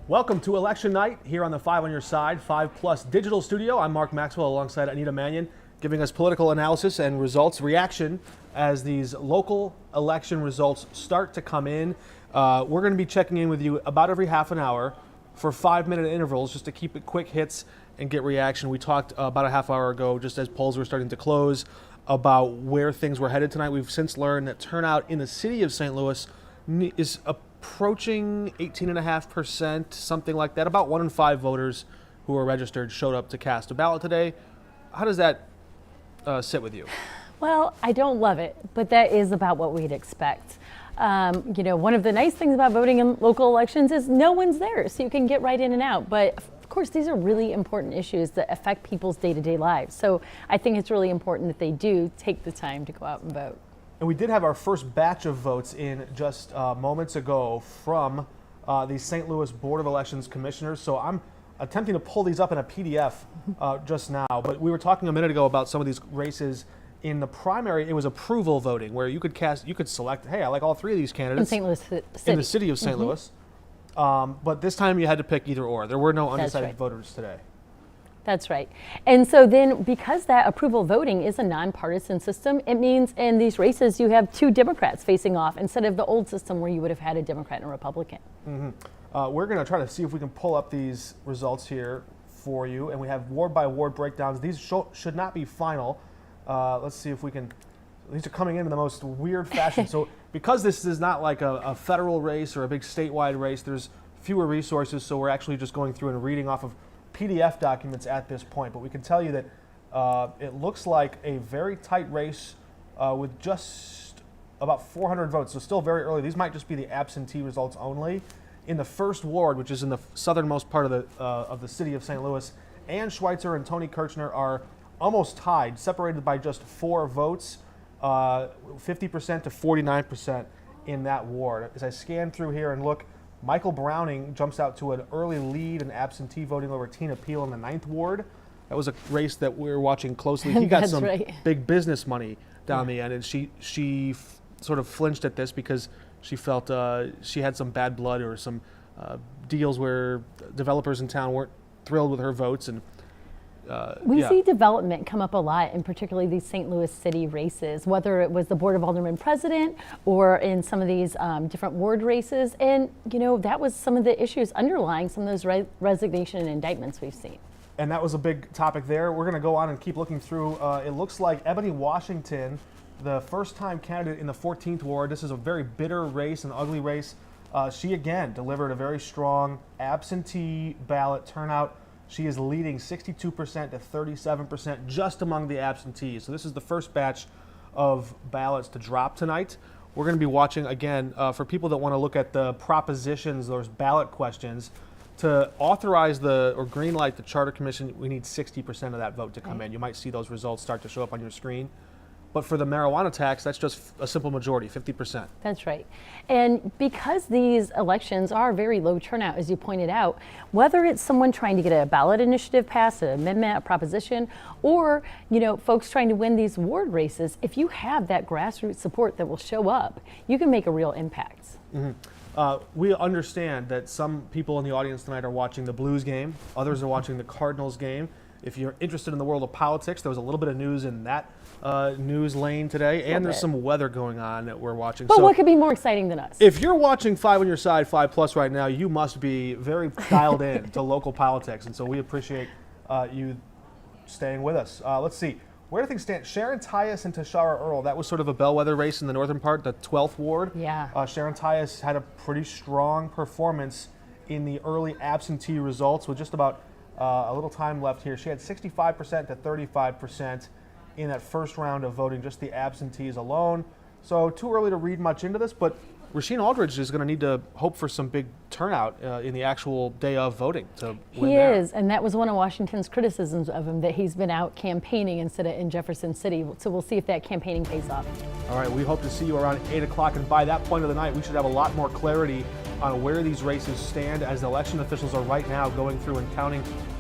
Welcome to Election Night here on the 5 on Your Side, 5 Plus Digital Studio. I'm Mark Maxwell alongside Anita Manion, giving us political analysis and results reaction as these local election results start to come in. We're going to be checking in with you about every half an hour for 5-minute intervals just to keep it quick hits and get reaction. We talked about a half hour ago, just as polls were starting to close, about where things were headed tonight. We've since learned that turnout in the city of St. Louis is approaching 18.5%, something like that. About 1 in 5 voters who are registered showed up to cast a ballot today. How does that sit with you? Well, I don't love it, but that is about what we'd expect. One of the nice things about voting in local elections is no one's there, so you can get right in and out. But of course, these are really important issues that affect people's day-to-day lives. So I think it's really important that they do take the time to go out and vote. And we did have our first batch of votes in just moments ago from the St. Louis Board of Elections commissioners. So I'm attempting to pull these up in a PDF just now. But we were talking a minute ago about some of these races. In the primary, it was approval voting, where you could select, hey, I like all 3 of these candidates. In St. Louis City. In the city of St. Louis. But this time you had to pick either or. There were no undecided voters today. That's right. And so then, because that approval voting is a nonpartisan system, it means in these races you have 2 Democrats facing off instead of the old system where you would have had a Democrat and a Republican. We're going to try to see if we can pull up these results here for you. And we have ward by ward breakdowns. These should not be final. Let's see if we can. These are coming in the most weird fashion. So because this is not like a federal race or a big statewide race, there's fewer resources. So we're actually just going through and reading off of PDF documents at this point. But we can tell you that it looks like a very tight race with just about 400 votes. So still very early. These might just be the absentee results only. In the first ward, which is in the southernmost part of the city of St. Louis, Ann Schweitzer and Tony Kirchner are almost tied, separated by just 4 votes, 50% to 49% in that ward. As I scan through here and look, Michael Browning jumps out to an early lead in absentee voting over Tina Peel in the 9th ward. That was a race that we were watching closely. He got some big business money down the end, and she sort of flinched at this because she felt she had some bad blood or some deals where developers in town weren't thrilled with her votes. And we see development come up a lot, in particularly these St. Louis City races, whether it was the Board of Aldermen president or in some of these different ward races. And, that was some of the issues underlying some of those resignation and indictments we've seen. And that was a big topic there. We're going to go on and keep looking through. It looks like Ebony Washington, the first-time candidate in the 14th ward. This is a very bitter race, an ugly race. She, again, delivered a very strong absentee ballot turnout. She is leading 62% to 37% just among the absentees. So this is the first batch of ballots to drop tonight. We're going to be watching, again, for people that want to look at the propositions, those ballot questions. To authorize or green light the Charter Commission, we need 60% of that vote to come in. You might see those results start to show up on your screen. But for the marijuana tax, that's just a simple majority, 50%. That's right. And because these elections are very low turnout, as you pointed out, whether it's someone trying to get a ballot initiative passed, an amendment, a proposition, or, folks trying to win these ward races, if you have that grassroots support that will show up, you can make a real impact. We understand that some people in the audience tonight are watching the Blues game. Others are watching the Cardinals game. If you're interested in the world of politics, there was a little bit of news in that news lane today, and there's some weather going on that we're watching. But what could be more exciting than us? If you're watching 5 on Your Side, 5 Plus right now, you must be very dialed in to local politics, and so we appreciate you staying with us. Let's see. Where do things stand? Sharon Tyus and Tashara Earl, that was sort of a bellwether race in the northern part, the 12th ward. Yeah. Sharon Tyus had a pretty strong performance in the early absentee results with just about a little time left here. She had 65% to 35% in that first round of voting, just the absentees alone. So too early to read much into this, but Rasheen Aldridge is going to need to hope for some big turnout in the actual day of voting to win. He is, and that was one of Washington's criticisms of him, that he's been out campaigning instead of in Jefferson City. So we'll see if that campaigning pays off. All right, we hope to see you around 8 o'clock, and by that point of the night, we should have a lot more clarity on where these races stand, as the election officials are right now going through and counting